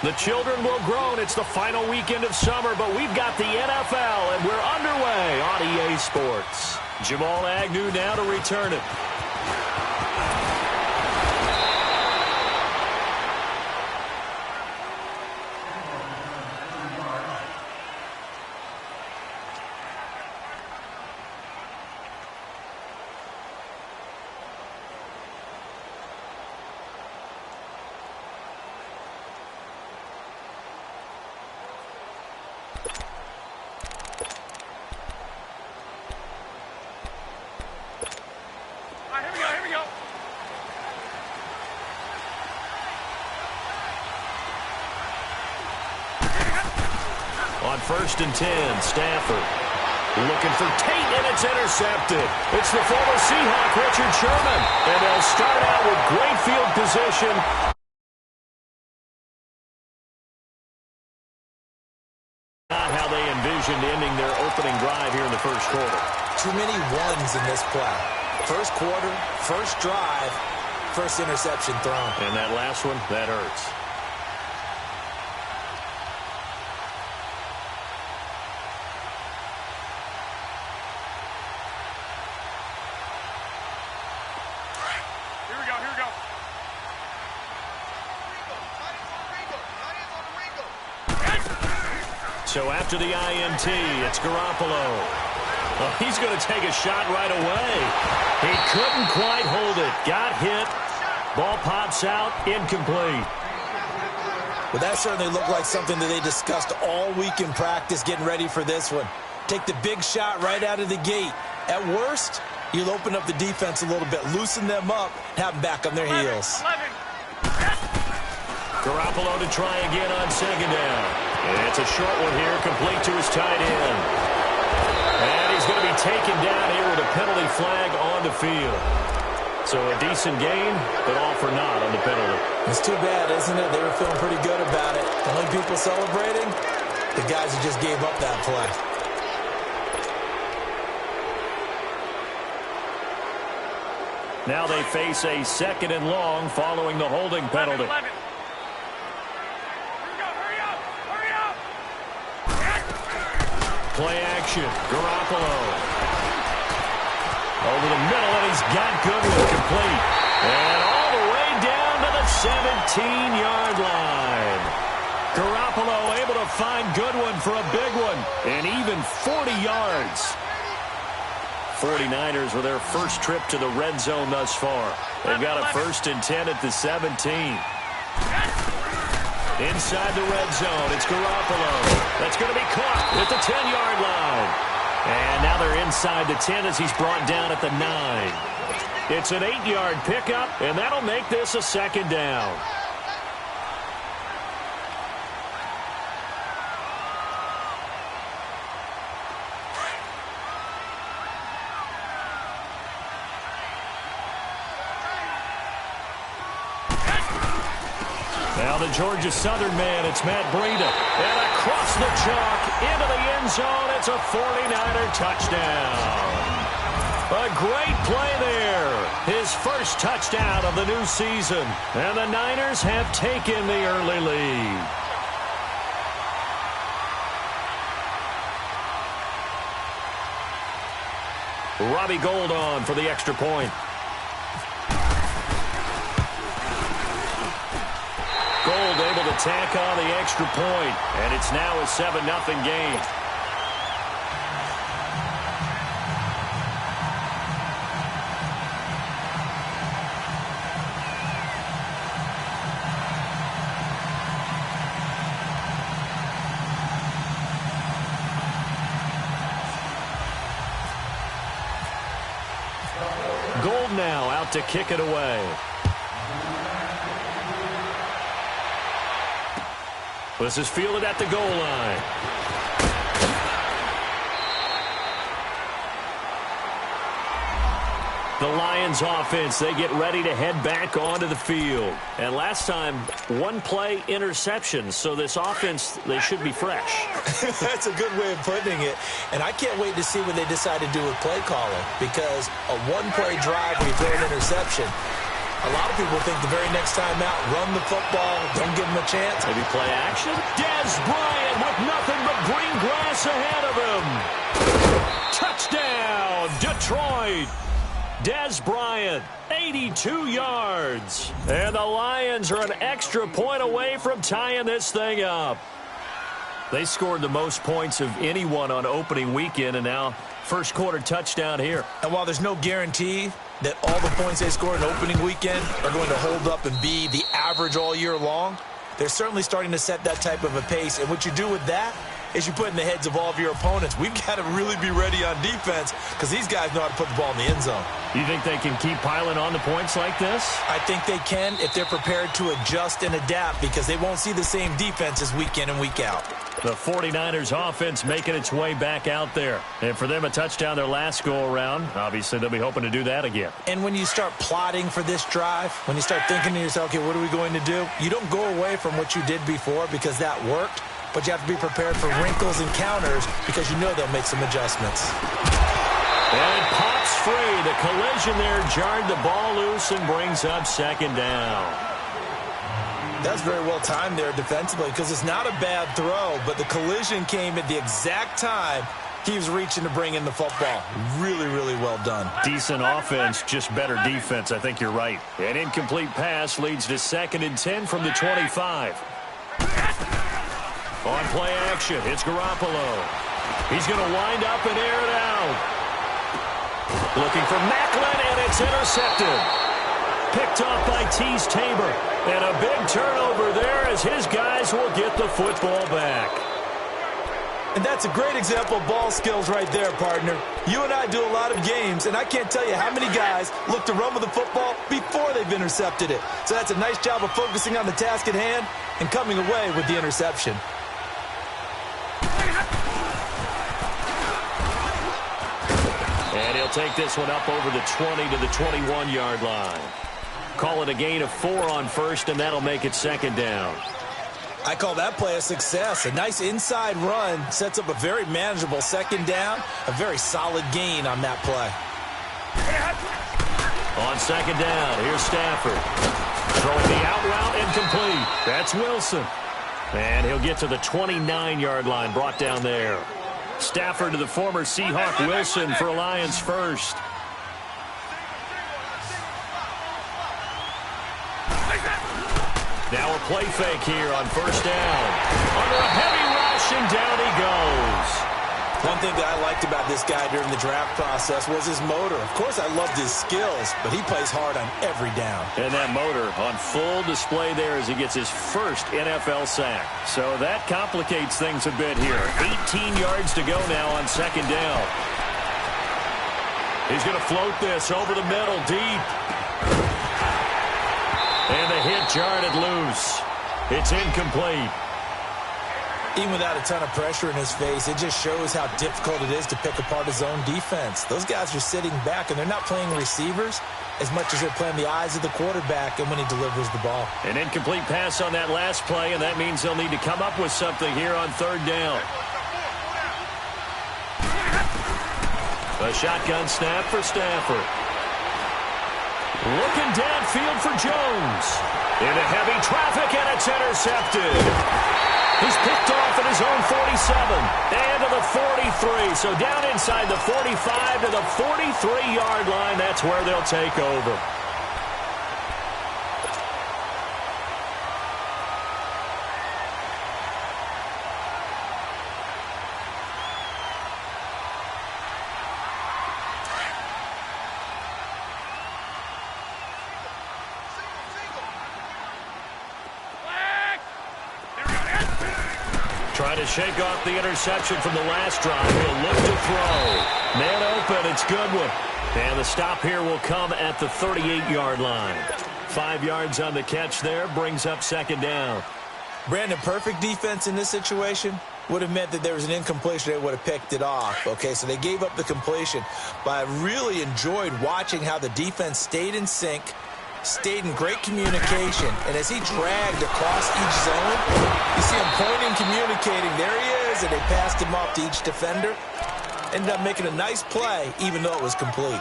The children will groan. It's the final weekend of summer, but we've got the NFL, and we're underway on EA Sports. Jamal Agnew now to return it. On 1st and 10, Stafford looking for Tate, and it's intercepted. It's the former Seahawk, Richard Sherman, and they'll start out with great field position. Not how they envisioned ending their opening drive here in the first quarter. Too many ones in this play. First quarter, first drive, first interception thrown. And that last one, that hurts. So after the INT, it's Garoppolo. Well, he's going to take a shot right away. He couldn't quite hold it. Got hit. Ball pops out. Incomplete. Well, that certainly looked like something that they discussed all week in practice getting ready for this one. Take the big shot right out of the gate. At worst, you'll open up the defense a little bit, loosen them up, have them back on their heels. Garoppolo to try again on second down. It's a short one here, complete to his tight end. And he's going to be taken down here with a penalty flag on the field. So a decent gain, but all for naught on the penalty. It's too bad, isn't it? They were feeling pretty good about it. The only people celebrating, the guys who just gave up that play. Now they face a 2nd and long following the holding penalty. Play action. Garoppolo. Over the middle, and he's got Goodwin complete. And all the way down to the 17-yard line. Garoppolo able to find Goodwin for a big one. And even 40 yards. 49ers with their first trip to the red zone thus far. They've got a 1st and 10 at the 17. Inside the red zone, it's Garoppolo. That's going to be caught at the 10-yard line. And now they're inside the 10 as he's brought down at the 9. It's an 8-yard pickup, and that'll make this a 2nd down. Now the Georgia Southern man, it's Matt Breida. And across the chalk, into the end zone, it's a 49er touchdown. A great play there. His first touchdown of the new season. And the Niners have taken the early lead. Robbie Gould on for the extra point. Gould able to tack on the extra point, and it's now a 7-0 game. Gould now out to kick it away. This is fielded at the goal line. The Lions offense, they get ready to head back onto the field. And last time, one play interception. So this offense, they should be fresh. That's a good way of putting it. And I can't wait to see what they decide to do with play calling. Because a one-play drive where you throw an interception, A lot of people think the very next time out, run the football, don't give him a chance. Maybe play action. Dez Bryant with nothing but green grass ahead of him. Touchdown, Detroit. Dez Bryant, 82 yards. And the Lions are an extra point away from tying this thing up. They scored the most points of anyone on opening weekend, and now first quarter touchdown here. And while there's no guarantee that all the points they score in opening weekend are going to hold up and be the average all year long, they're certainly starting to set that type of a pace. And what you do with that is you put in the heads of all of your opponents, we've got to really be ready on defense because these guys know how to put the ball in the end zone. You think they can keep piling on the points like this? I think they can if they're prepared to adjust and adapt because they won't see the same defenses week in and week out. The 49ers offense making its way back out there. And for them, a touchdown their last go-around. Obviously, they'll be hoping to do that again. And when you start plotting for this drive, when you start thinking to yourself, okay, what are we going to do? You don't go away from what you did before because that worked, but you have to be prepared for wrinkles and counters because you know they'll make some adjustments. And it pops free. The collision there jarred the ball loose and brings up second down. That's very well timed there defensively because it's not a bad throw, but the collision came at the exact time he was reaching to bring in the football. Really, really well done. Decent offense, just better defense. I think you're right. An incomplete pass leads to 2nd and 10 from the 25. On play action, it's Garoppolo. He's going to wind up and air it out. Looking for Macklin, and it's intercepted. Picked off by Teez Tabor. And a big turnover there as his guys will get the football back. And that's a great example of ball skills right there, partner. You and I do a lot of games, and I can't tell you how many guys look to run with the football before they've intercepted it. So that's a nice job of focusing on the task at hand and coming away with the interception. And he'll take this one up over the 20 to the 21-yard line. Call it a gain of 4 on first, and that'll make it 2nd down. I call that play a success. A nice inside run sets up a very manageable 2nd down. A very solid gain on that play. On 2nd down, here's Stafford. Throwing the out route incomplete. That's Wilson. And he'll get to the 29-yard line, brought down there. Stafford to the former Seahawk Wilson for Lions first. Now a play fake here on first down. Under a heavy rush, and down he goes. One thing that I liked about this guy during the draft process was his motor. Of course, I loved his skills, but he plays hard on every down. And that motor on full display there as he gets his first NFL sack. So that complicates things a bit here. 18 yards to go now on 2nd down. He's going to float this over the middle, deep. And the hit jarred it loose. It's incomplete. Even without a ton of pressure in his face, it just shows how difficult it is to pick apart his own defense. Those guys are sitting back, and they're not playing receivers as much as they're playing the eyes of the quarterback and when he delivers the ball. An incomplete pass on that last play, and that means they'll need to come up with something here on 3rd down. A shotgun snap for Stafford. Looking downfield for Jones. Into heavy traffic, and it's intercepted. He's picked off at his own 47 and to the 43. So down inside the 45 to the 43-yard line. That's where they'll take over. Trying to shake off the interception from the last drive. He'll look to throw. Man open, it's Goodwin. And the stop here will come at the 38-yard line. 5 yards on the catch there, brings up 2nd down. Brandon, perfect defense in this situation would have meant that there was an incompletion. They would have picked it off. Okay, so they gave up the completion. But I really enjoyed watching how the defense stayed in sync, stayed in great communication, and as he dragged across each zone, you see him pointing, communicating. There he is, and they passed him off to each defender. Ended up making a nice play, even though it was complete.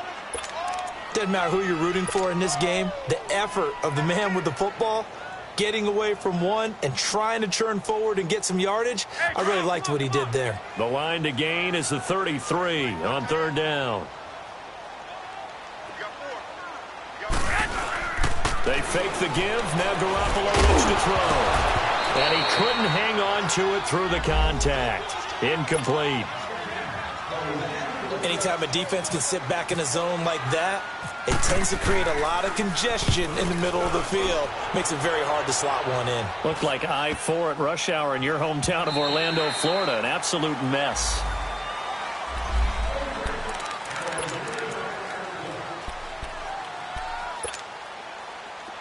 Doesn't matter who you're rooting for in this game, the effort of the man with the football, getting away from one and trying to churn forward and get some yardage, I really liked what he did there. The line to gain is the 33 on third down. They fake the give. Now Garoppolo looks to throw. And he couldn't hang on to it through the contact. Incomplete. Anytime a defense can sit back in a zone like that, it tends to create a lot of congestion in the middle of the field. Makes it very hard to slot one in. Looked like I-4 at rush hour in your hometown of Orlando, Florida. An absolute mess.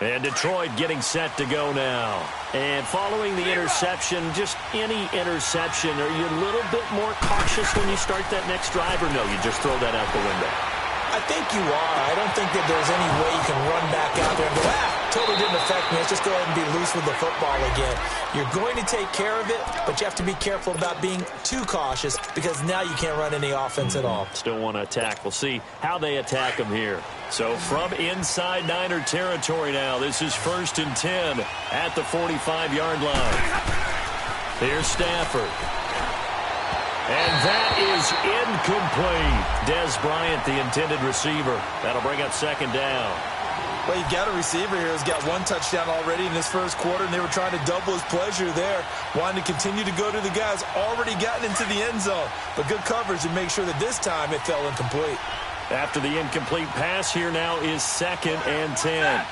And Detroit getting set to go now. And following the interception, just any interception, are you a little bit more cautious when you start that next drive, or no, you just throw that out the window? I think you are. I don't think that there's any way you can run back out there and go, totally didn't affect me. Let's just go ahead and be loose with the football again. You're going to take care of it, but you have to be careful about being too cautious because now you can't run any offense at all. Still want to attack. We'll see how they attack them here. So from inside Niner territory now, this is 1st and 10 at the 45-yard line. Here's Stafford. And that is incomplete. Dez Bryant, the intended receiver. That'll bring up 2nd down. Well, you've got a receiver here who's got 1 touchdown already in this first quarter, and they were trying to double his pleasure there, wanting to continue to go to the guys already gotten into the end zone. But good coverage to make sure that this time it fell incomplete. After the incomplete pass, here now is 2nd and 10.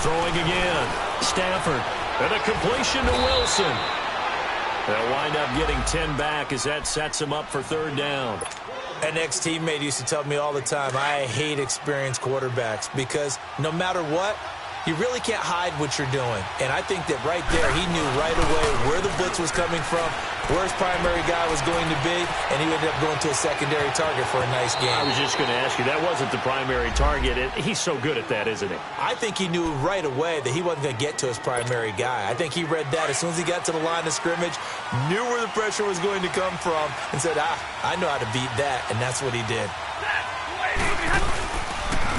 Throwing again. Stafford. And a completion to Wilson. They'll wind up getting 10 back as that sets him up for 3rd down. An ex-teammate used to tell me all the time, I hate experienced quarterbacks because no matter what, you really can't hide what you're doing. And I think that right there, he knew right away where the blitz was coming from, where his primary guy was going to be, and he ended up going to a secondary target for a nice game. I was just going to ask you, that wasn't the primary target. He's so good at that, isn't he? I think he knew right away that he wasn't going to get to his primary guy. I think he read that as soon as he got to the line of scrimmage, knew where the pressure was going to come from, and said, I know how to beat that, and that's what he did.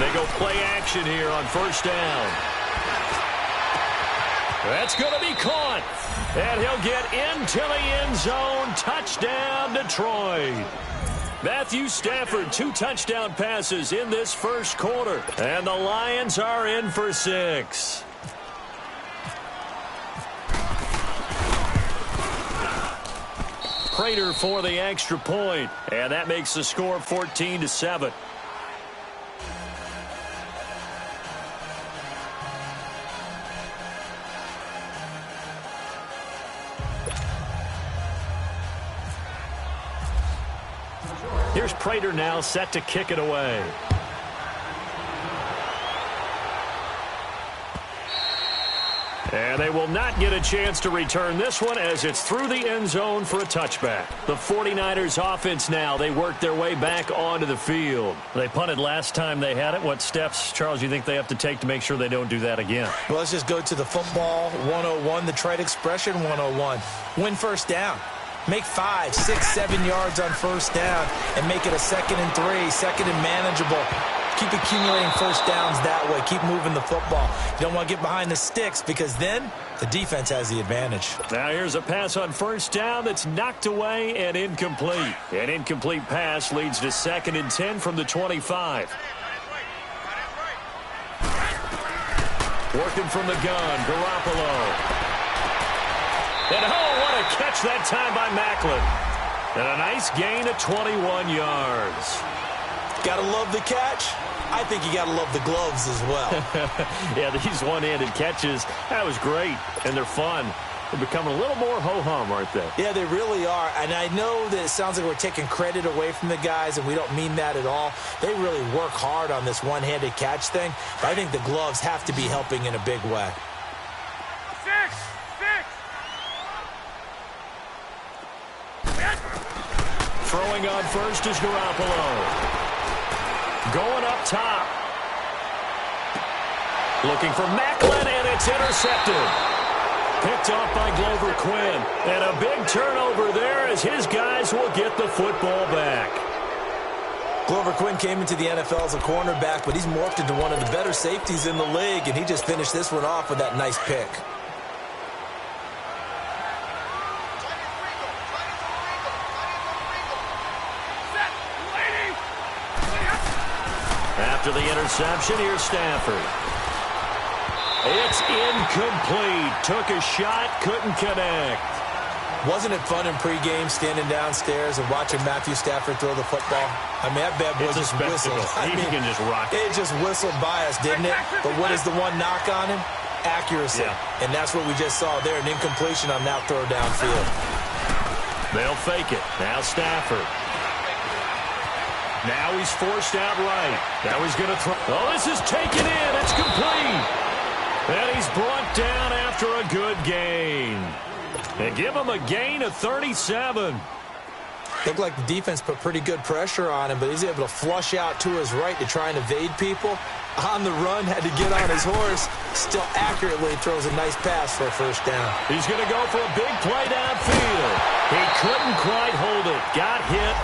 They go play action here on 1st down. That's going to be caught. And he'll get into the end zone. Touchdown, Detroit. Matthew Stafford, 2 touchdown passes in this first quarter. And the Lions are in for 6. Prater for the extra point. And that makes the score 14-7. Here's Prater now set to kick it away. And they will not get a chance to return this one as it's through the end zone for a touchback. The 49ers offense now, they work their way back onto the field. They punted last time they had it. What steps, Charles, you think they have to take to make sure they don't do that again? Well, let's just go to the football 101, the trade expression 101. Win 1st down. Make 5, 6, 7 yards on 1st down and make it a 2nd and 3, 2nd and manageable. Keep accumulating 1st downs that way. Keep moving the football. You don't want to get behind the sticks because then the defense has the advantage. Now here's a pass on 1st down that's knocked away and incomplete. An incomplete pass leads to 2nd and 10 from the 25. Working from the gun, Garoppolo. And what a catch that time by Maclin. And a nice gain of 21 yards. Gotta love the catch. I think you gotta love the gloves as well. Yeah, these one-handed catches, that was great. And they're fun. They're becoming a little more ho-hum, aren't they? Yeah, they really are. And I know that it sounds like we're taking credit away from the guys, and we don't mean that at all. They really work hard on this one-handed catch thing. But I think the gloves have to be helping in a big way. Throwing on 1st is Garoppolo. Going up top. Looking for Macklin, and it's intercepted. Picked off by Glover Quinn. And a big turnover there as his guys will get the football back. Glover Quinn came into the NFL as a cornerback, but he's morphed into one of the better safeties in the league, and he just finished this one off with that nice pick. After the interception, here's Stafford. It's incomplete. Took a shot, couldn't connect. Wasn't it fun in pregame standing downstairs and watching Matthew Stafford throw the football? I mean, that bad boy just whistled. He can just rock it. It just whistled by us, didn't it? But what is the one knock on him? Accuracy. Yeah. And that's what we just saw there, an incompletion on that throw downfield. They'll fake it. Now Stafford. Now he's forced out right. Now he's going to throw. Oh, this is taken in. It's complete. And he's brought down after a good gain. And give him a gain of 37. Looked like the defense put pretty good pressure on him, but he's able to flush out to his right to try and evade people. On the run, had to get on his horse. Still accurately throws a nice pass for a first down. He's going to go for a big play downfield. He couldn't quite hold it. Got hit.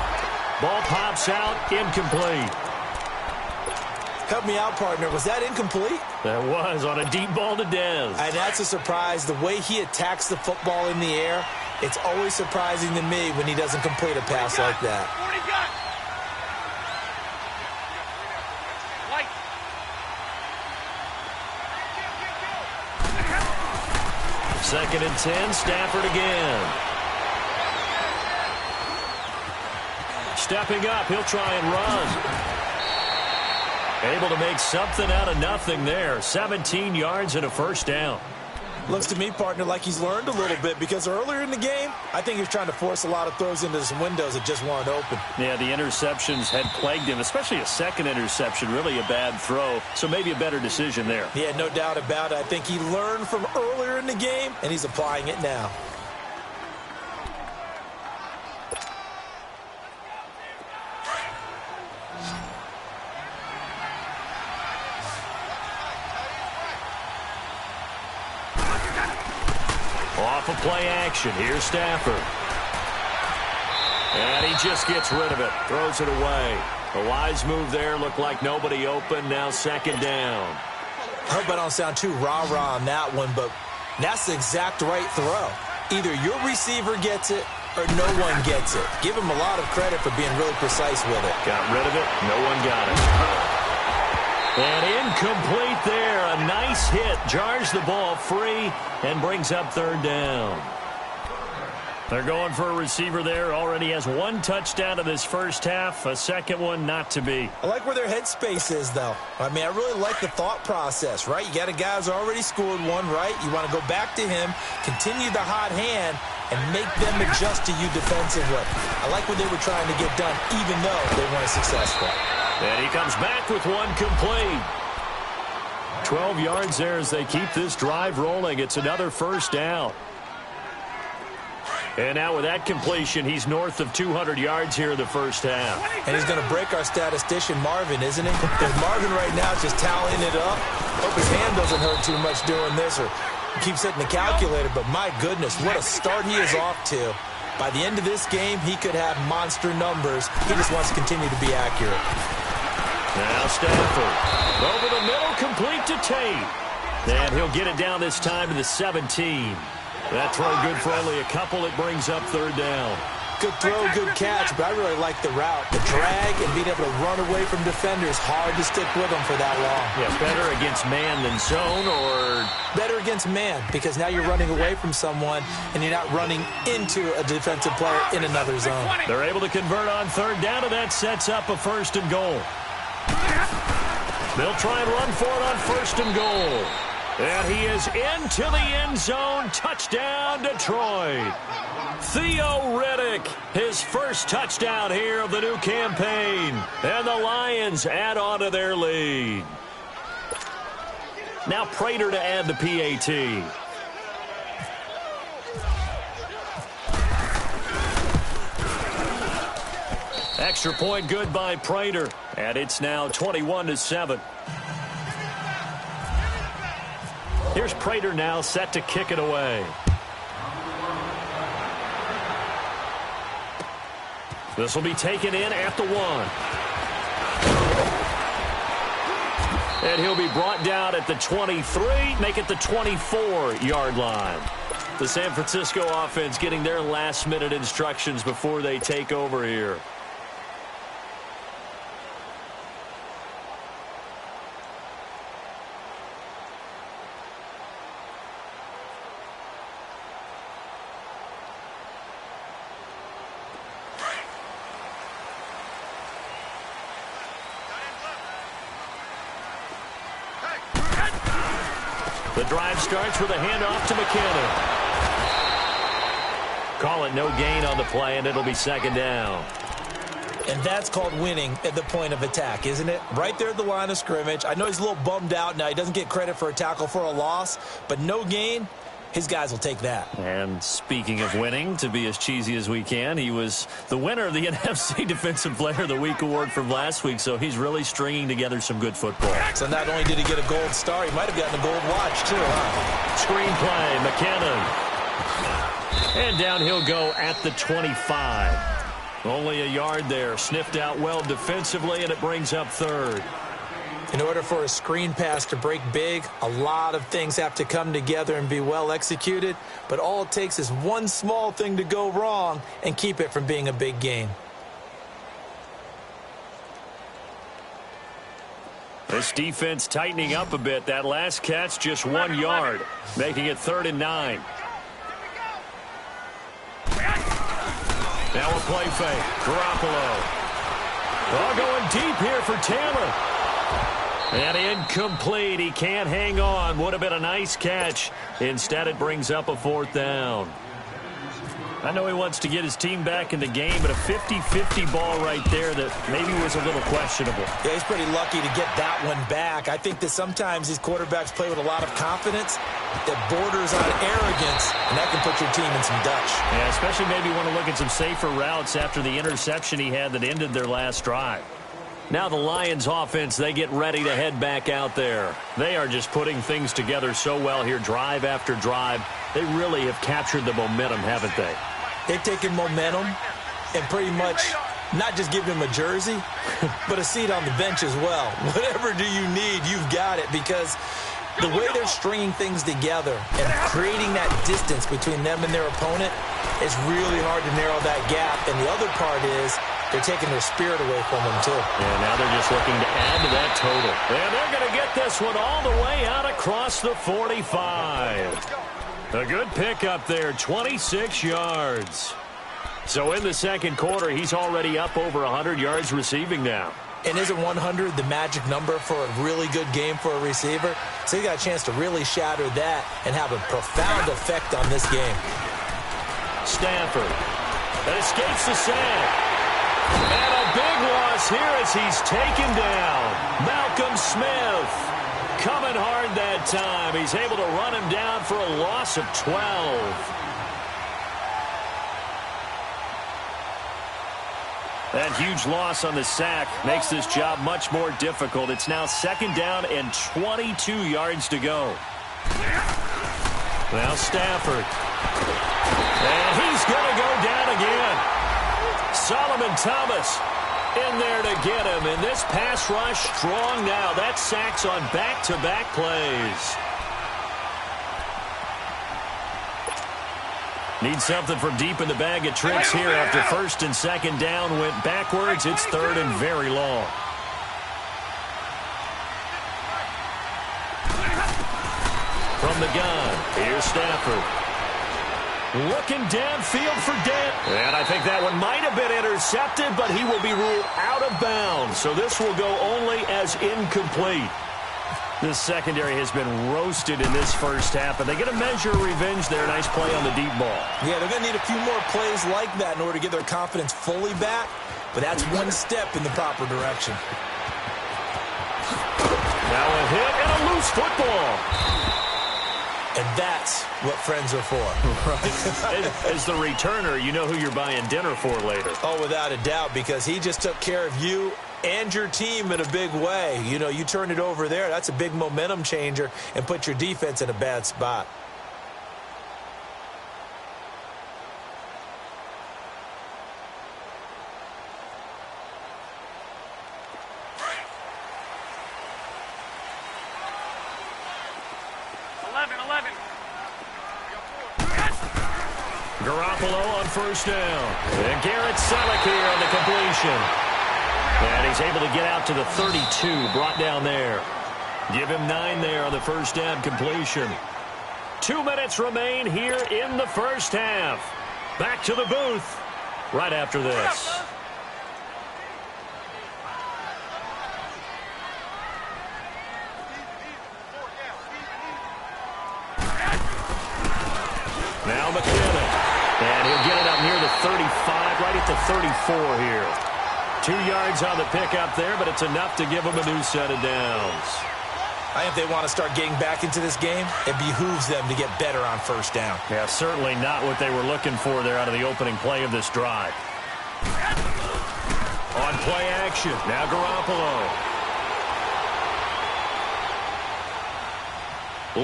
Ball pops out. Incomplete. Help me out, partner. Was that incomplete? That was on a deep ball to Dez. And that's a surprise. The way he attacks the football in the air, it's always surprising to me when he doesn't complete a pass like that. Second and 10, Stafford again. Stepping up, he'll try and run. Able to make something out of nothing there. 17 yards and a first down. Looks to me, partner, like he's learned a little bit because earlier in the game, I think he was trying to force a lot of throws into some windows that just weren't open. Yeah, the interceptions had plagued him, especially a second interception, really a bad throw. So maybe a better decision there. Yeah, no doubt about it. I think he learned from earlier in the game, and he's applying it now. Off of play action. Here's Stafford. And he just gets rid of it. Throws it away. A wise move there. Looked like nobody open. Now second down. I hope I don't sound too rah-rah on that one, but that's the exact right throw. Either your receiver gets it or no one gets it. Give him a lot of credit for being really precise with it. Got rid of it. No one got it. And incomplete there. A nice hit. Jars the ball free and brings up third down. They're going for a receiver there. Already has one touchdown in this first half. A second one not to be. I like where their headspace is, though. I mean, I really like the thought process, right? You got a guy who's already scored one, right? You want to go back to him, continue the hot hand, and make them adjust to you defensively. I like what they were trying to get done, even though they weren't successful. And he comes back with one complete. 12 yards there as they keep this drive rolling. It's another first down. And now with that completion, he's north of 200 yards here in the first half. And he's going to break our statistician, Marvin, isn't he? Because Marvin right now is just tallying it up. Hope his hand doesn't hurt too much doing this or keeps hitting the calculator. But my goodness, what a start he is off to. By the end of this game, he could have monster numbers. He just wants to continue to be accurate. Now Stafford. Over the middle, complete to Tate. And he'll get it down this time to the 17. That throw good for only a couple. It brings up third down. Good throw, good catch, but I really like the route. The drag and being able to run away from defenders, hard to stick with them for that long. Yeah, better against man than zone, or better against man, because now you're running away from someone and you're not running into a defensive player in another zone. They're able to convert on third down, and that sets up a first and goal. They'll try and run for it on first and goal. And he is into the end zone. Touchdown, Detroit. Theo Riddick, his first touchdown here of the new campaign. And the Lions add on to their lead. Now Prater to add the PAT. Extra point good by Prater. And it's now 21-7. Here's Prater now set to kick it away. This will be taken in at the 1. And he'll be brought down at the 23, make it the 24-yard line. The San Francisco offense getting their last-minute instructions before they take over here. The drive starts with a handoff to McKinnon. Call it no gain on the play, and it'll be second down. And that's called winning at the point of attack, isn't it? Right there at the line of scrimmage. I know he's a little bummed out now. He doesn't get credit for a tackle for a loss, but no gain, his guys will take that. And speaking of winning, to be as cheesy as we can, he was the winner of the NFC Defensive Player of the Week award from last week, so he's really stringing together some good football. So not only did he get a gold star, he might have gotten a gold watch, too, huh? Screen play, McKinnon. And down he'll go at the 25. Only a yard there. Sniffed out well defensively, and it brings up third. In order for a screen pass to break big, a lot of things have to come together and be well executed. But all it takes is one small thing to go wrong and keep it from being a big gain. This defense tightening up a bit. That last catch, just 1 yard, making it 3rd and 9. Now a play fake. Garoppolo. Oh, going deep here for Taylor. And incomplete. He can't hang on. Would have been a nice catch. Instead, it brings up a 4th down. I know he wants to get his team back in the game, but a 50-50 ball right there that maybe was a little questionable. Yeah, he's pretty lucky to get that one back. I think that sometimes these quarterbacks play with a lot of confidence that borders on arrogance, and that can put your team in some Dutch. Yeah, especially maybe want to look at some safer routes after the interception he had that ended their last drive. Now the Lions offense, they get ready to head back out there. They are just putting things together so well here, drive after drive. They really have captured the momentum, haven't they? They've taken momentum and pretty much not just given him a jersey, but a seat on the bench as well. Whatever do you need, you've got it, because the way they're stringing things together and creating that distance between them and their opponent, it's really hard to narrow that gap. And the other part is they're taking their spirit away from them, too. And now they're just looking to add to that total. And they're going to get this one all the way out across the 45. A good pickup there, 26 yards. So in the second quarter, he's already up over 100 yards receiving now. And isn't 100 the magic number for a really good game for a receiver? So he got a chance to really shatter that and have a profound effect on this game. Stafford. That escapes the sack. And a big loss here as he's taken down. Malcolm Smith. Coming hard that time. He's able to run him down for a loss of 12. That huge loss on the sack makes this job much more difficult. It's now 2nd down and 22 yards to go. Now Stafford. And he's going to go down again. Solomon Thomas in there to get him. And this pass rush strong now. That sacks on back-to-back plays. Need something from deep in the bag of tricks here after 1st and 2nd down went backwards. It's 3rd and very long. From the gun, here's Stafford. Looking downfield for Dent. And I think that one might have been intercepted, but he will be ruled out of bounds. So this will go only as incomplete. This secondary has been roasted in this first half, and they get a measure of revenge there. Nice play on the deep ball. Yeah, they're going to need a few more plays like that in order to get their confidence fully back, but that's one step in the proper direction. Now a hit and a loose football. And that's what friends are for. Right. As the returner, you know who you're buying dinner for later. Oh, without a doubt, because he just took care of you and your team in a big way. You know, you turn it over there, that's a big momentum changer and put your defense in a bad spot. Garoppolo on first down. And Garrett Selleck here on the completion. And he's able to get out to the 32, brought down there. Give him 9 there on the first down completion. 2 minutes remain here in the first half. Back to the booth right after this. Now McKinnon. And he'll get it up near the 35, right at the 34 here. 2 yards on the pickup there, but it's enough to give them a new set of downs. I think if they want to start getting back into this game, it behooves them to get better on first down. Yeah, certainly not what they were looking for there out of the opening play of this drive. On play action, now Garoppolo.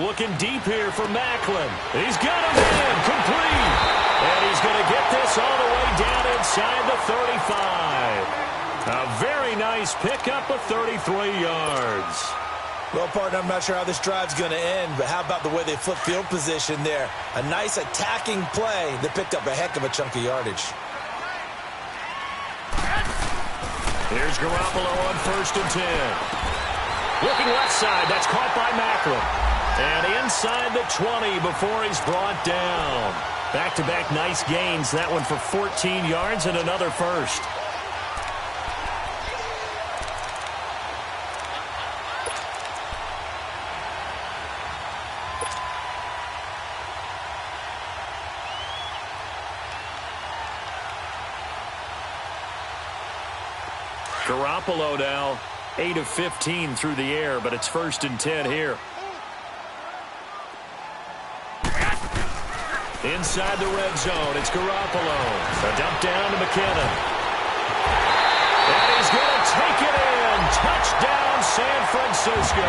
Looking deep here for Macklin. He's got him in, complete. And he's going to get this all the way down inside the 35. A very nice pickup of 33 yards. Well, partner, I'm not sure how this drive's going to end, but how about the way they flip field position there? A nice attacking play that picked up a heck of a chunk of yardage. Here's Garoppolo on first and 10. Looking left side, that's caught by Macklin. And inside the 20 before he's brought down. Back-to-back nice gains. That one for 14 yards and another first. Garoppolo now 8 of 15 through the air, but it's first and 10 here. Inside the red zone, it's Garoppolo. A dump down to McKinnon. And he's going to take it in. Touchdown, San Francisco.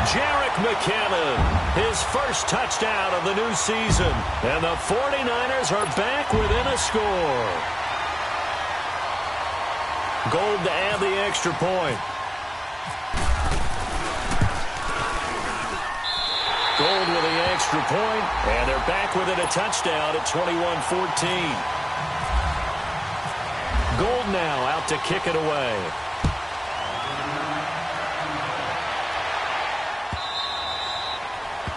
Jerick McKinnon, his first touchdown of the new season. And the 49ers are back within a score. Gold to add the extra point. Gold with the extra point, and they're back within a touchdown at 21-14. Gold now out to kick it away.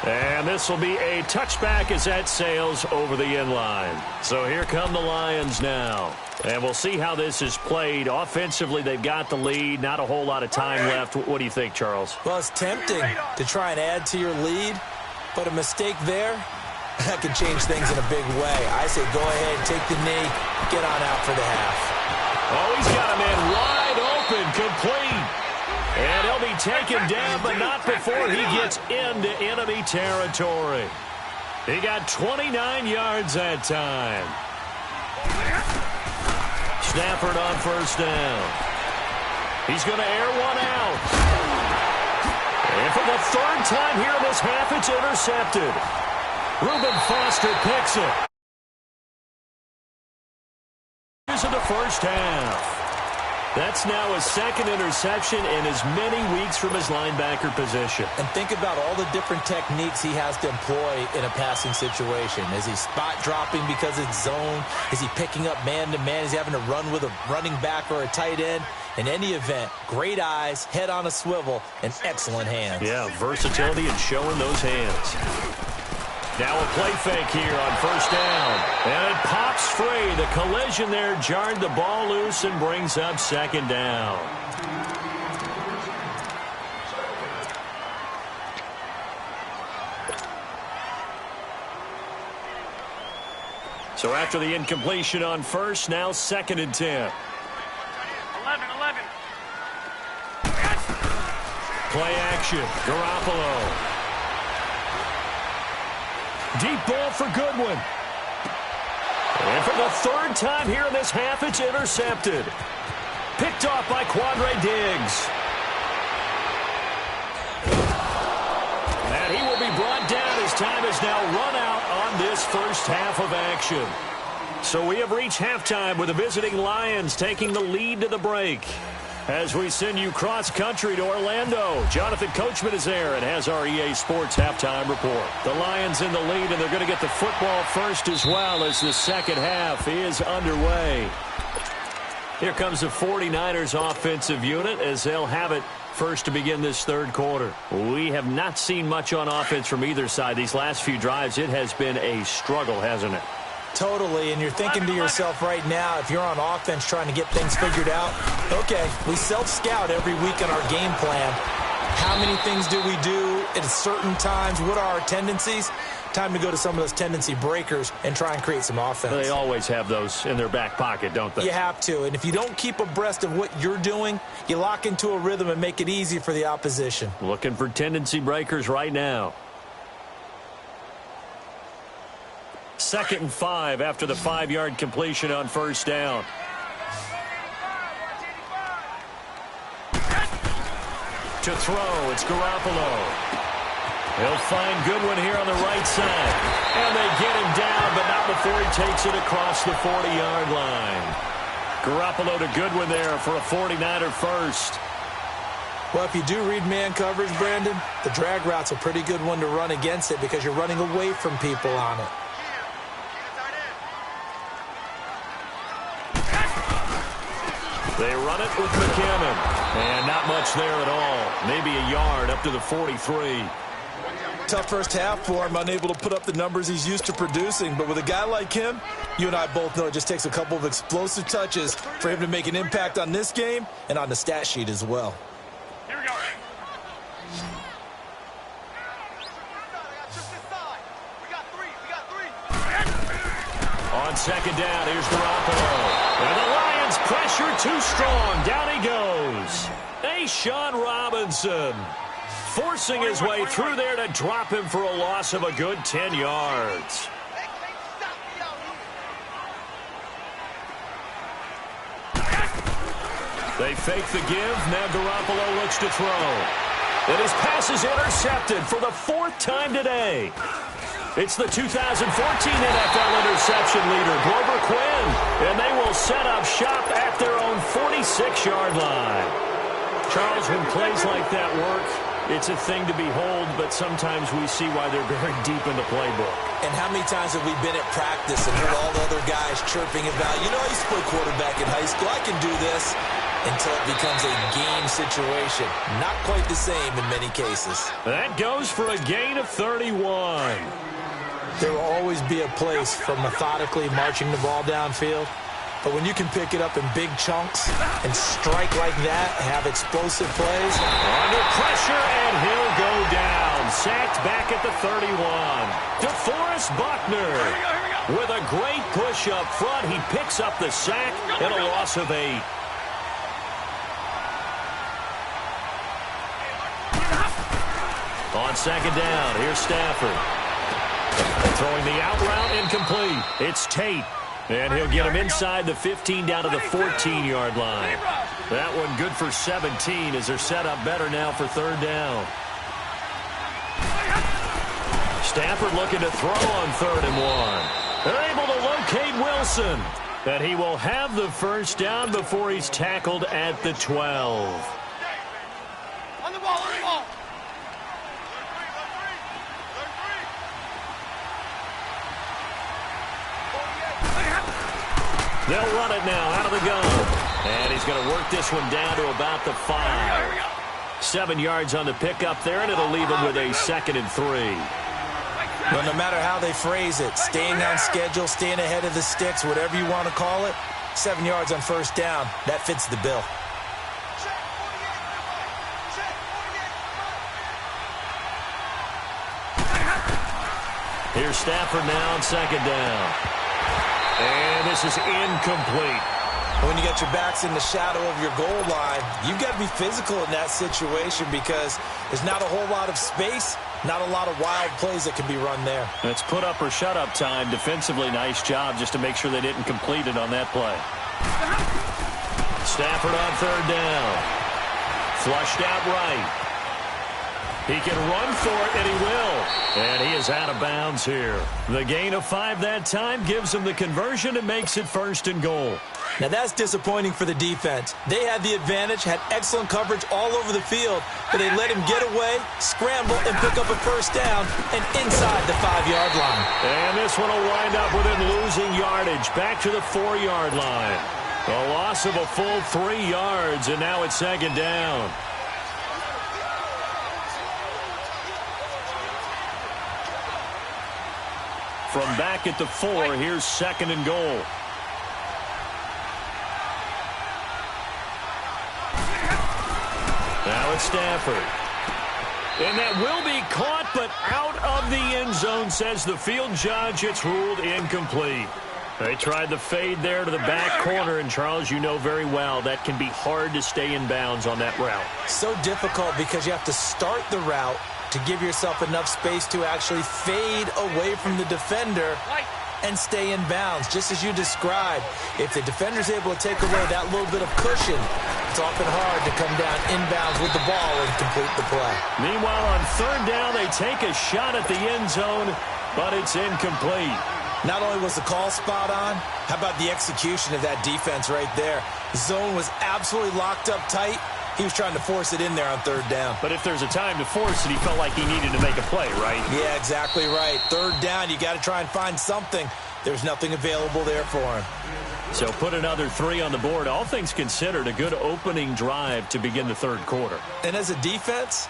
And this will be a touchback as that sails over the end line. So here come the Lions now. And we'll see how this is played. Offensively, they've got the lead. Not a whole lot of time left. What do you think, Charles? Well, it's tempting to try and add to your lead, but a mistake there, that can change things in a big way. I say go ahead, take the knee, get on out for the half. Oh, he's got him in wide open, complete. And he'll be taken down, but not before he gets into enemy territory. He got 29 yards that time. Stafford on first down. He's going to air one out. And for the third time here in this half, it's intercepted. Reuben Foster picks it. Here's in the first half. That's now his second interception in as many weeks from his linebacker position. And think about all the different techniques he has to employ in a passing situation. Is he spot dropping because it's zone? Is he picking up man-to-man? Is he having to run with a running back or a tight end? In any event, great eyes, head on a swivel, and excellent hands. Yeah, versatility and showing those hands. Now a play fake here on first down. And it pops free. The collision there jarred the ball loose and brings up second down. So after the incompletion on first, now second and 10. 11. Play action. Garoppolo. Deep ball for Goodwin. And for the third time here in this half, it's intercepted. Picked off by Quandre Diggs. And he will be brought down as time has now run out on this first half of action. So we have reached halftime with the visiting Lions taking the lead to the break. As we send you cross-country to Orlando, Jonathan Coachman is there and has our EA Sports halftime report. The Lions in the lead, and they're going to get the football first as well as the second half is underway. Here comes the 49ers offensive unit as they'll have it first to begin this third quarter. We have not seen much on offense from either side. These last few drives, it has been a struggle, hasn't it? Totally, and you're thinking to yourself right now, if you're on offense trying to get things figured out, okay, we self-scout every week in our game plan. How many things do we do at certain times? What are our tendencies? Time to go to some of those tendency breakers and try and create some offense. They always have those in their back pocket, don't they? You have to, and if you don't keep abreast of what you're doing, you lock into a rhythm and make it easy for the opposition. Looking for tendency breakers right now. 2nd and 5 after the 5-yard completion on first down. To throw, it's Garoppolo. He'll find Goodwin here on the right side. And they get him down, but not before he takes it across the 40-yard line. Garoppolo to Goodwin there for a 49er first. Well, if you do read man coverage, Brandon, the drag route's a pretty good one to run against it because you're running away from people on it. They run it with McKinnon. And not much there at all. Maybe a yard up to the 43. Tough first half for him, unable to put up the numbers he's used to producing. But with a guy like him, you and I both know it just takes a couple of explosive touches for him to make an impact on this game and on the stat sheet as well. Here we go. On second down, here's Garoppolo. And the Lions pressure too strong. Down he goes. A'Shawn Robinson forcing his way through there to drop him for a loss of a good 10 yards. They fake the give. Now Garoppolo looks to throw. And his pass is intercepted for the 4th time today. It's the 2014 NFL interception leader, Glover Quinn, and they will set up shop at their own 46-yard line. Charles, when plays like that work, it's a thing to behold, but sometimes we see why they're very deep in the playbook. And how many times have we been at practice and heard all the other guys chirping about, you know, I used to play quarterback in high school, I can do this, until it becomes a game situation. Not quite the same in many cases. That goes for a gain of 31. There will always be a place for methodically marching the ball downfield. But when you can pick it up in big chunks and strike like that, have explosive plays. Under pressure, and he'll go down. Sacked back at the 31. DeForest Buckner with a great push up front. He picks up the sack and a loss of 8. On second down, here's Stafford. Throwing the out route incomplete. It's Tate. And he'll get him inside the 15 down to the 14-yard line. That one good for 17 as they're set up better now for third down. Stafford looking to throw on 3rd and 1. They're able to locate Wilson. And he will have the first down before he's tackled at the 12. On the ball, on the ball. They'll run it now out of the gun. And he's going to work this one down to about the 5. 7 yards on the pickup there, and it'll leave him with a 2nd and 3. But no matter how they phrase it, staying on schedule, staying ahead of the sticks, whatever you want to call it, 7 yards on first down, that fits the bill. Here's Stafford now on second down. And this is incomplete. When you got your backs in the shadow of your goal line, you've got to be physical in that situation because there's not a whole lot of space Not a lot of wild plays that can be run there. It's put up or shut up time. Defensively, nice job just to make sure they didn't complete it on that play. Stafford on third down. Flushed out right. He can run for it, and he will. And he is out of bounds here. The gain of 5 that time gives him the conversion and makes it 1st and goal. Now that's disappointing for the defense. They had the advantage, had excellent coverage all over the field, but they let him get away, scramble, and pick up a first down and inside the 5-yard line. And this one will wind up with him losing yardage back to the 4-yard line. A loss of a full 3 yards, and now it's 2nd down. From back at the 4, here's 2nd and goal. Now it's Stafford. And that will be caught, but out of the end zone, says the field judge. It's ruled incomplete. They tried the fade there to the back corner, and Charles, you know very well that can be hard to stay in bounds on that route. So difficult because you have to start the route to give yourself enough space to actually fade away from the defender and stay in bounds, just as you described. If the defender's able to take away that little bit of cushion, it's often hard to come down inbounds with the ball and complete the play. Meanwhile, on 3rd down, they take a shot at the end zone, but it's incomplete. Not only was the call spot on, how about the execution of that defense right there? The zone was absolutely locked up tight. He was trying to force it in there on 3rd down. But if there's a time to force it, he felt like he needed to make a play, right? Yeah, exactly right. 3rd down, you got to try and find something. There's nothing available there for him. So put another 3 on the board. All things considered, a good opening drive to begin the 3rd quarter. And as a defense,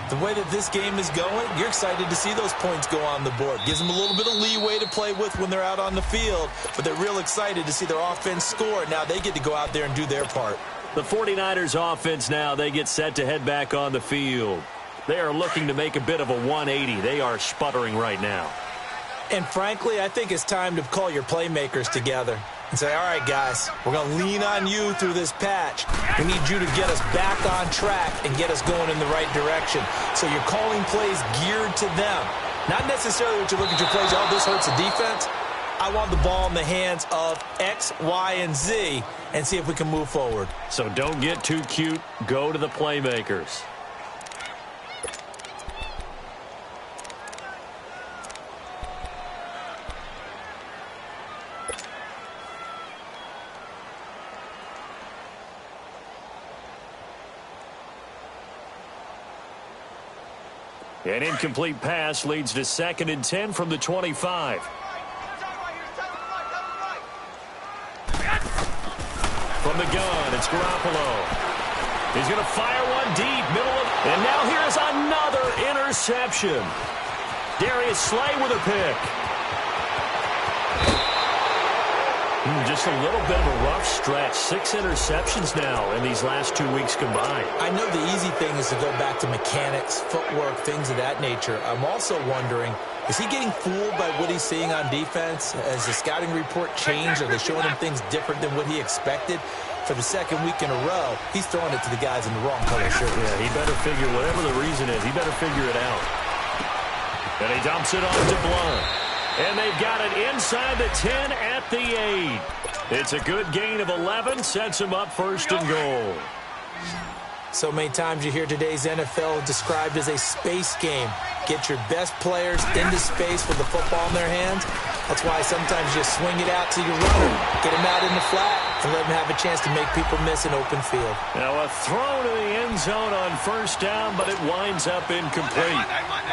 the way that this game is going, you're excited to see those points go on the board. Gives them a little bit of leeway to play with when they're out on the field, but they're real excited to see their offense score. Now they get to go out there and do their part. The 49ers offense now, they get set to head back on the field. They are looking to make a bit of a 180. They are sputtering right now. And frankly, I think it's time to call your playmakers together and say, all right, guys, we're going to lean on you through this patch. We need you to get us back on track and get us going in the right direction. So you're calling plays geared to them. Not necessarily what you look at your plays, oh, this hurts the defense. I want the ball in the hands of X, Y, and Z and see if we can move forward. So don't get too cute. Go to the playmakers. An incomplete pass leads to 2nd and 10 from the 25. From the gun, it's Garoppolo. He's going to fire one deep, middle of... And now here's another interception. Darius Slay with a pick. Just a little bit of a rough stretch. 6 interceptions now in these last 2 weeks combined. I know the easy thing is to go back to mechanics, footwork, things of that nature. I'm also wondering, is he getting fooled by what he's seeing on defense? Has the scouting report changed? Are they showing him things different than what he expected? For the 2nd week in a row, he's throwing it to the guys in the wrong color shirts. Yeah, he better figure, whatever the reason is, he better figure it out. And he dumps it off to Blount. And they've got it inside the 10 at the 8. It's a good gain of 11, sets him up 1st and goal. So many times you hear today's NFL described as a space game. Get your best players into space with the football in their hands. That's why sometimes you swing it out to your runner, get him out in the flat, and let him have a chance to make people miss an open field. Now a throw to the end zone on 1st down, but it winds up incomplete.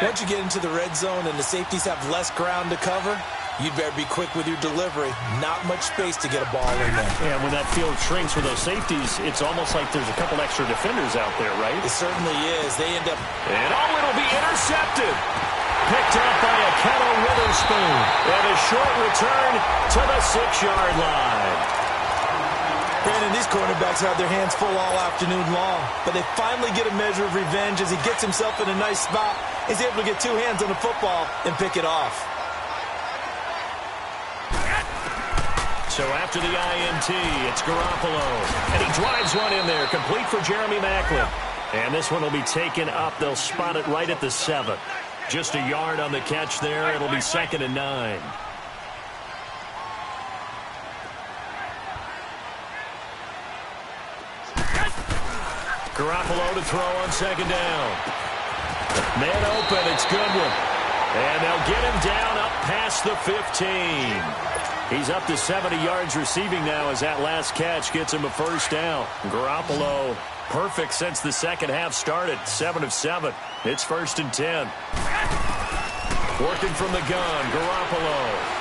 Once you get into the red zone and the safeties have less ground to cover, you'd better be quick with your delivery. Not much space to get a ball in there. Yeah, when that field shrinks with those safeties, it's almost like there's a couple extra defenders out there, right? It certainly is. They end up... And it'll be intercepted. Picked up by Ahkello Witherspoon. And a short return to the 6-yard line. Brandon, these cornerbacks have their hands full all afternoon long, but they finally get a measure of revenge as he gets himself in a nice spot. He's able to get 2 hands on the football and pick it off. So after the INT, it's Garoppolo. And he drives one in there, complete for Jeremy Maclin. And this one will be taken up. They'll spot it right at the 7. Just a yard on the catch there. It'll be 2nd and 9. Garoppolo to throw on 2nd down. Man open, it's Goodwin. And they'll get him down up past the 15. He's up to 70 yards receiving now as that last catch gets him a 1st down. Garoppolo, perfect since the second half started. 7 of 7. It's 1st and 10. Working from the gun, Garoppolo.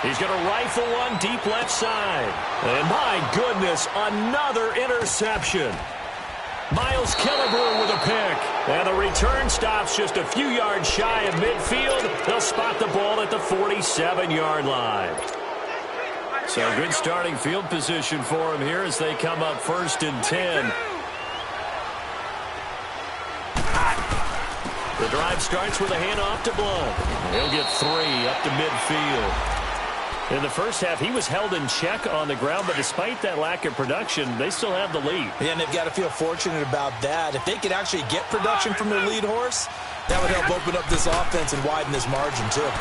He's going to rifle one deep left side. And my goodness, another interception. Miles Killebrew with a pick. And the return stops just a few yards shy of midfield. They'll spot the ball at the 47-yard line. So good starting field position for him here as they come up 1st and 10. The drive starts with a handoff to Blount. He'll get 3 up to midfield. In the first half, he was held in check on the ground, but despite that lack of production, they still have the lead. Yeah, and they've got to feel fortunate about that. If they could actually get production from their lead horse, that would help open up this offense and widen this margin, too.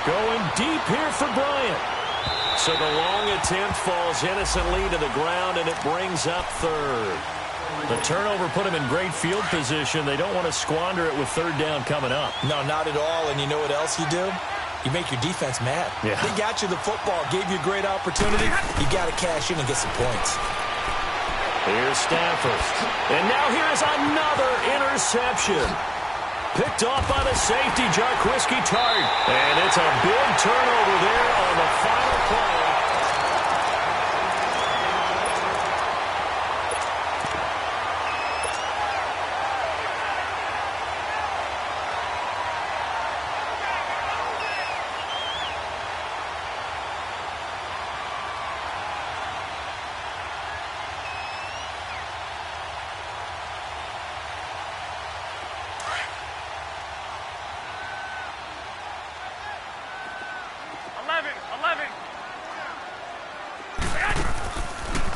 Going deep here for Bryant. So the long attempt falls innocently to the ground, and it brings up 3rd. The turnover put him in great field position. They don't want to squander it with 3rd down coming up. No, not at all. And you know what else you do? You make your defense mad. Yeah. They got you the football, gave you a great opportunity. You got to cash in and get some points. Here's Stafford. And now here's another interception. Picked off by the safety, Jaquiski Tartt. And it's a big turnover there on the final play.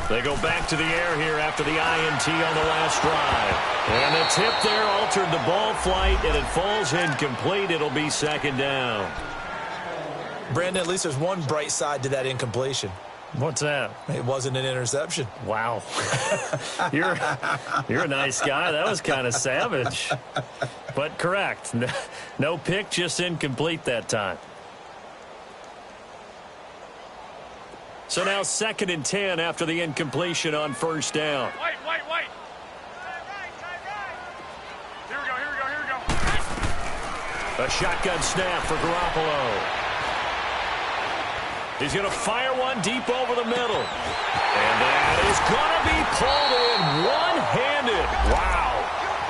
They go back to the air here after the INT on the last drive. And the tip there altered the ball flight, and it falls incomplete. It'll be 2nd down. Brandon, at least there's one bright side to that incompletion. What's that? It wasn't an interception. Wow. You're a nice guy. That was kind of savage. But correct. No pick, just incomplete that time. So now 2nd and 10 after the incompletion on 1st down. Wait. Here we go. A shotgun snap for Garoppolo. He's going to fire one deep over the middle. And that is going to be pulled in one-handed. Wow.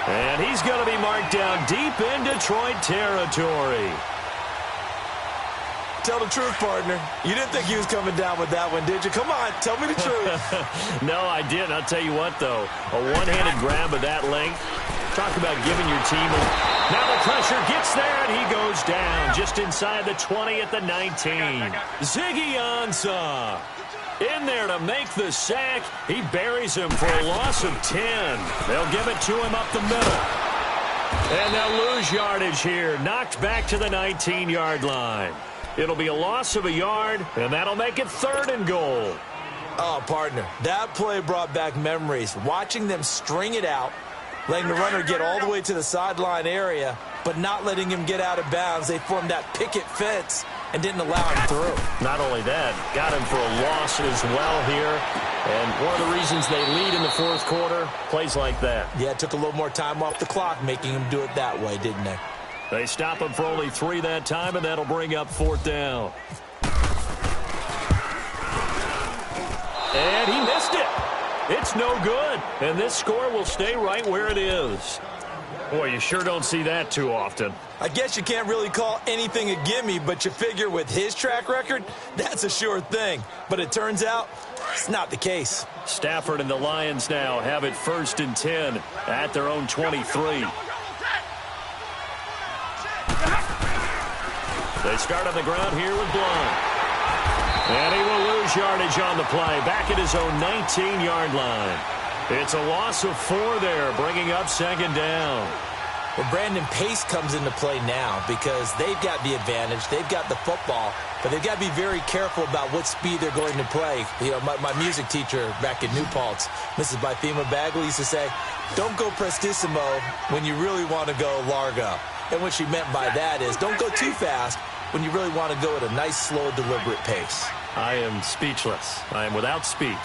And he's going to be marked down deep in Detroit territory. Tell the truth, partner. You didn't think he was coming down with that one, did you? Come on, tell me the truth. No, I didn't. I'll tell you what, though. A one-handed grab of that length. Talk about giving your team now the pressure gets there, and he goes down just inside the 20 at the 19. Ziggy Ansah in there to make the sack. He buries him for a loss of 10. They'll give it to him up the middle. And they'll lose yardage here. Knocked back to the 19-yard line. It'll be a loss of a yard, and that'll make it 3rd and goal. Oh, partner, that play brought back memories. Watching them string it out, letting the runner get all the way to the sideline area, but not letting him get out of bounds. They formed that picket fence and didn't allow him through. Not only that, got him for a loss as well here. And one of the reasons they lead in the 4th quarter, plays like that. Yeah, it took a little more time off the clock, making him do it that way, didn't they? They stop him for only 3 that time, and that'll bring up 4th down. And he missed it. It's no good. And this score will stay right where it is. Boy, you sure don't see that too often. I guess you can't really call anything a gimme, but you figure with his track record, that's a sure thing. But it turns out it's not the case. Stafford and the Lions now have it 1st and 10 at their own 23. They start on the ground here with Blount. And he will lose yardage on the play. Back at his own 19-yard line. It's a loss of 4 there, bringing up second down. Well, Brandon, pace comes into play now because they've got the advantage. They've got the football, but they've got to be very careful about what speed they're going to play. You know, my music teacher back in New Paltz, Mrs. Bythema Bagley, used to say, don't go prestissimo when you really want to go largo. And what she meant by that is don't go too fast when you really want to go at a nice, slow, deliberate pace. I am speechless. I am without speech.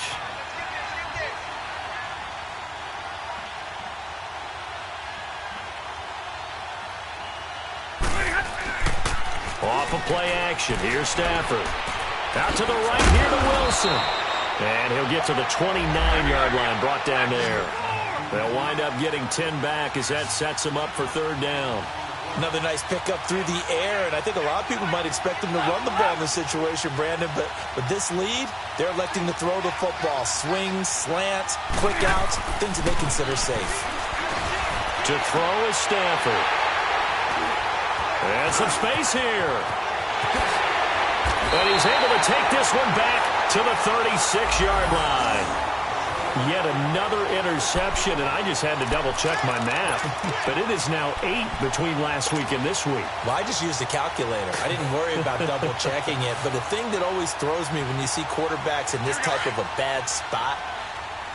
Off of play action. Here's Stafford. Out to the right here to Wilson. And he'll get to the 29-yard line, brought down there. They'll wind up getting 10 back as that sets them up for third down. Another nice pickup through the air, and I think a lot of people might expect them to run the ball in this situation, Brandon, but with this lead, they're electing to throw the football. Swings, slants, quick outs, things that they consider safe. To throw is Stafford. And some space here. But he's able to take this one back to the 36-yard line. Yet another interception, and I just had to double-check my math. But it is now 8 between last week and this week. Well, I just used a calculator. I didn't worry about double-checking it. But the thing that always throws me when you see quarterbacks in this type of a bad spot,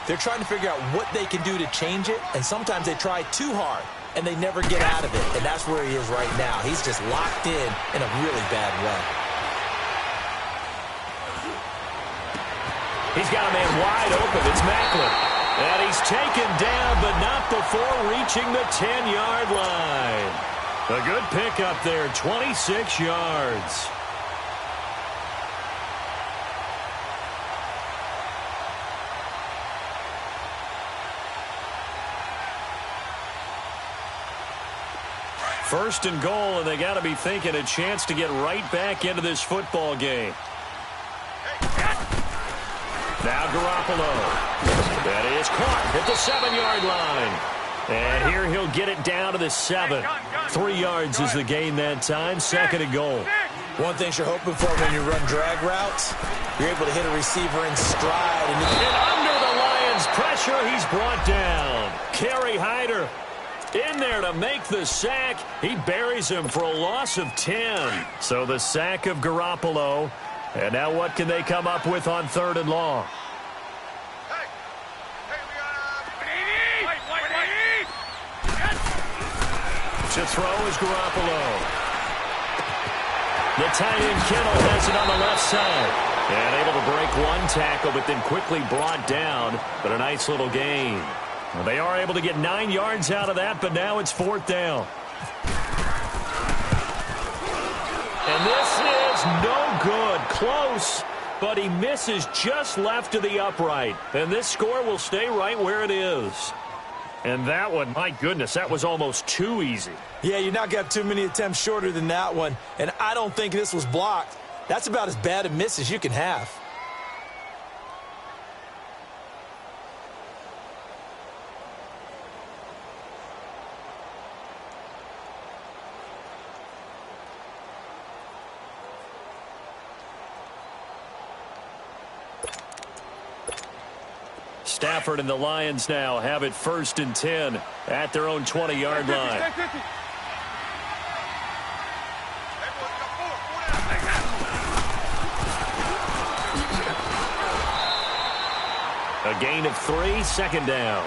they're trying to figure out what they can do to change it, and sometimes they try too hard, and they never get out of it. And that's where he is right now. He's just locked in a really bad way. He's got a man wide open. It's Maclin. And he's taken down, but not before reaching the 10-yard line. A good pickup there, 26 yards. First and goal, and they got to be thinking a chance to get right back into this football game. Now Garoppolo. That is caught at the 7-yard line. And here he'll get it down to the 7. 3 yards is the gain that time. Second and goal. One thing you're hoping for when you run drag routes, you're able to hit a receiver in stride. And under the Lions' pressure, he's brought down. Kerry Hyder in there to make the sack. He buries him for a loss of 10. So the sack of Garoppolo. And now what can they come up with on third and long? To throw is Garoppolo. The tight end Kittle has it on the left side. And able to break one tackle, but then quickly brought down. But a nice little gain. Well, they are able to get 9 yards out of that, but now it's fourth down. And this is no good. Close, but he misses just left of the upright. And this score will stay right where it is. And that one, my goodness, that was almost too easy. Yeah, you're not got too many attempts shorter than that one. And I don't think this was blocked. That's about as bad a miss as you can have. Stafford and the Lions now have it first and 10 at their own 20-yard line. A gain of 3, second down.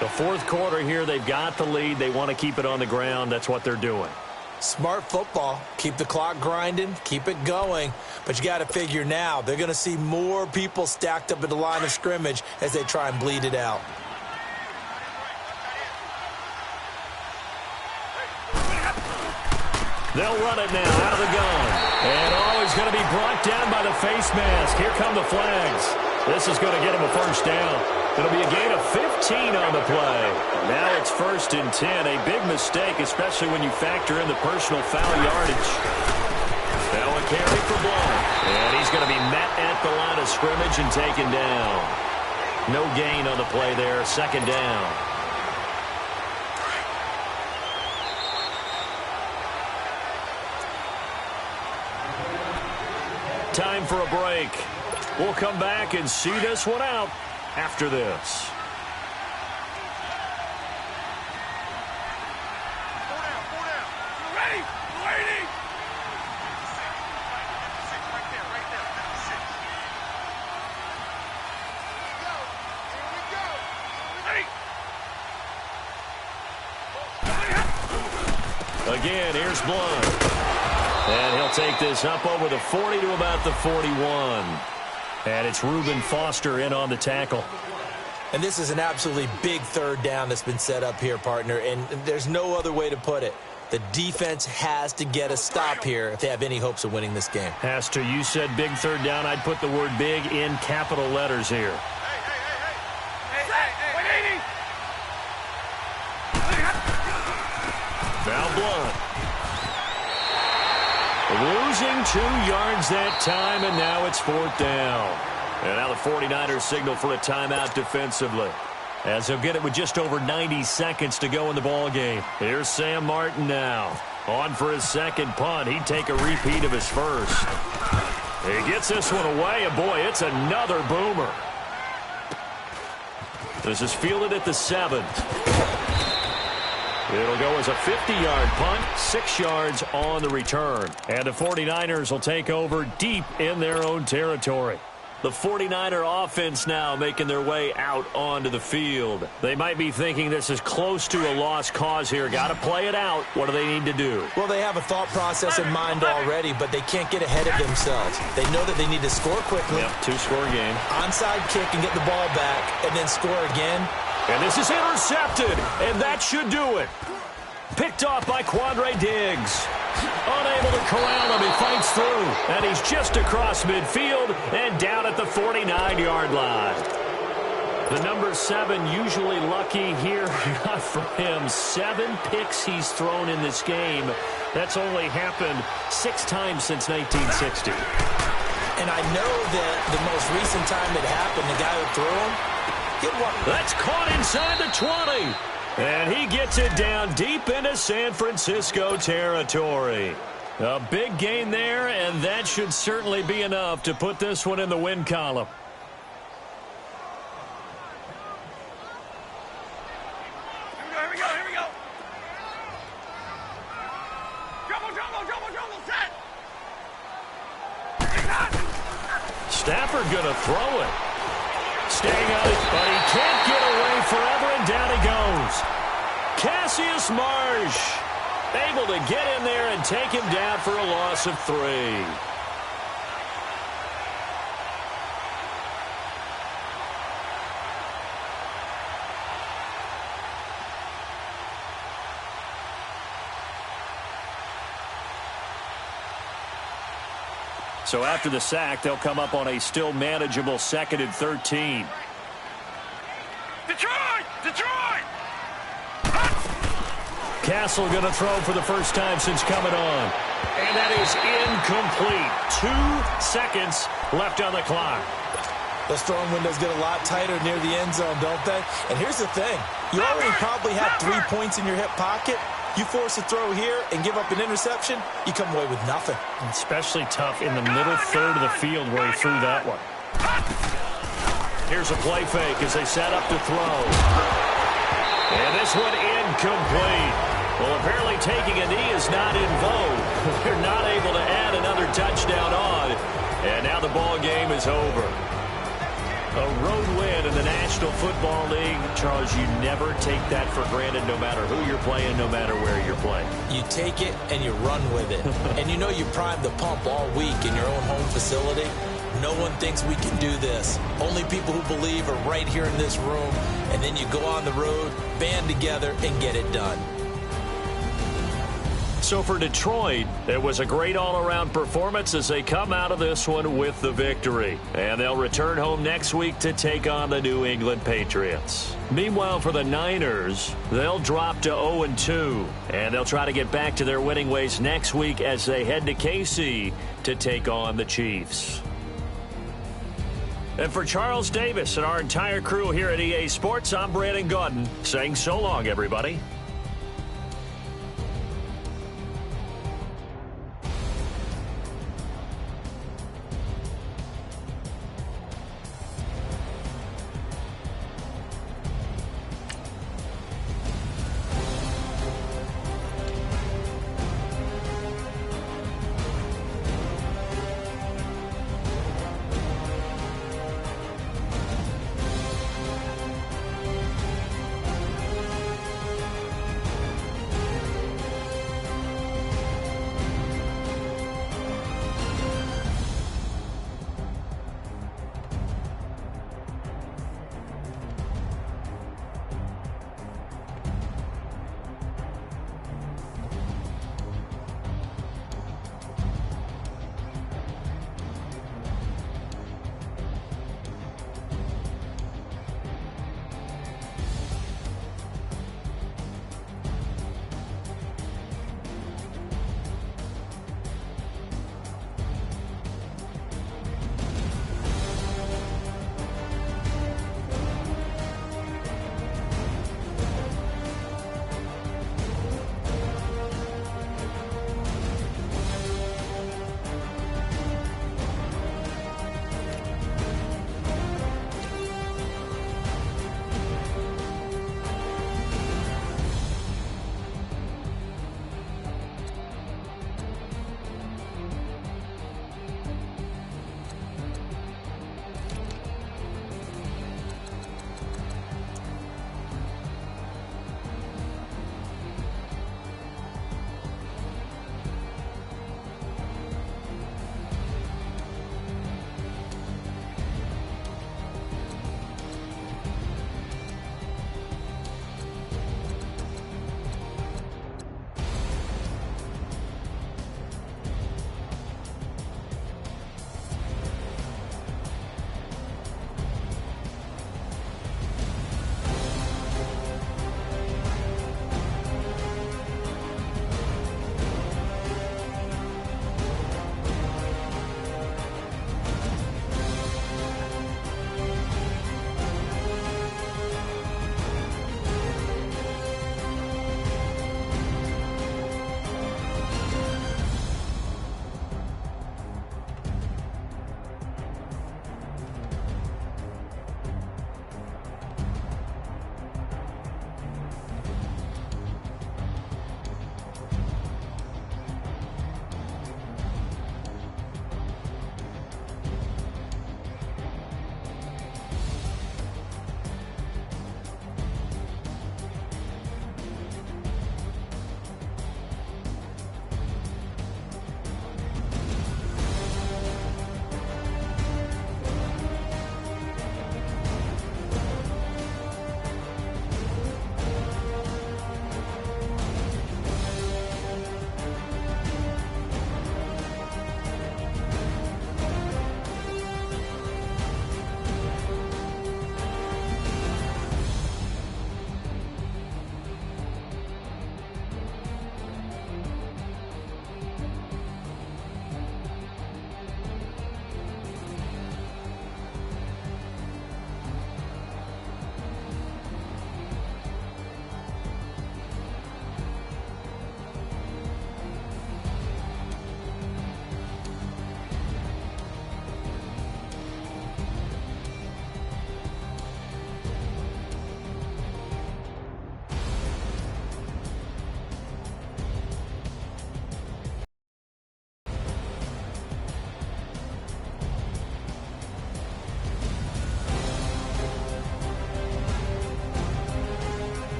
The fourth quarter here, they've got the lead. They want to keep it on the ground. That's what they're doing. Smart football. Keep the clock grinding. Keep it going. But you got to figure now, they're going to see more people stacked up at the line of scrimmage as they try and bleed it out. They'll run it now out of the gun. And he's going to be brought down by the face mask. Here come the flags. This is going to get him a first down. It'll be a gain of 15 on the play. Now it's first and 10. A big mistake, especially when you factor in the personal foul yardage. Now a carry for Blount. And he's going to be met at the line of scrimmage and taken down. No gain on the play there. Second down. Time for a break. We'll come back and see this one out after this. Again, here's Blunt. And he'll take this up over the 40 to about the 41. And it's Reuben Foster in on the tackle. And this is an absolutely big third down that's been set up here, partner, and there's no other way to put it. The defense has to get a stop here if they have any hopes of winning this game. Has to. You said big third down. I'd put the word big in capital letters here. Now Blunt. Losing 2 yards that time, and now it's 4th down. And now the 49ers signal for a timeout defensively, as they'll get it with just over 90 seconds to go in the ball game. Here's Sam Martin now. On for his second punt. He'd take a repeat of his first. He gets this one away, and boy, it's another boomer. This is fielded at the 7. It'll go as a 50-yard punt, 6 yards on the return. And the 49ers will take over deep in their own territory. The 49er offense now making their way out onto the field. They might be thinking this is close to a lost cause here. Got to play it out. What do they need to do? Well, they have a thought process in mind already, but they can't get ahead of themselves. They know that they need to score quickly. Yep, 2-score game. Onside kick and get the ball back, and then score again. And this is intercepted, and that should do it. Picked off by Quandre Diggs. Unable to corral him. He fights through, and he's just across midfield and down at the 49-yard line. The number 7 usually lucky here. Not for him. 7 picks he's thrown in this game. That's only happened 6 times since 1960. And I know that the most recent time it happened, the guy who threw him, that's caught inside the 20. And he gets it down deep into San Francisco territory. A big gain there, and that should certainly be enough to put this one in the win column. Here we go. Jumbo, set. Stafford gonna throw it. Staying on it, but he can't get away forever, and down he goes. Cassius Marsh able to get in there and take him down for a loss of 3. So after the sack, they'll come up on a still manageable 2nd and 13. Detroit! Castle going to throw for the first time since coming on. And that is incomplete. 2 seconds left on the clock. Those throwing windows get a lot tighter near the end zone, don't they? And here's the thing. You already probably have 3 points in your hip pocket. You force a throw here and give up an interception, you come away with nothing. Especially tough in the middle third of the field where he threw that one. Here's a play fake as they set up to throw. And this one incomplete. Well, apparently taking a knee is not in vogue. They're not able to add another touchdown on. And now the ball game is over. A road win in the National Football League. Charles, you never take that for granted no matter who you're playing, no matter where you're playing. You take it and you run with it. And you know you primed the pump all week in your own home facility. No one thinks we can do this. Only people who believe are right here in this room. And then you go on the road, band together, and get it done. So for Detroit, it was a great all-around performance as they come out of this one with the victory. And they'll return home next week to take on the New England Patriots. Meanwhile, for the Niners, they'll drop to 0-2. And they'll try to get back to their winning ways next week as they head to KC to take on the Chiefs. And for Charles Davis and our entire crew here at EA Sports, I'm Brandon Gaudin saying so long, everybody.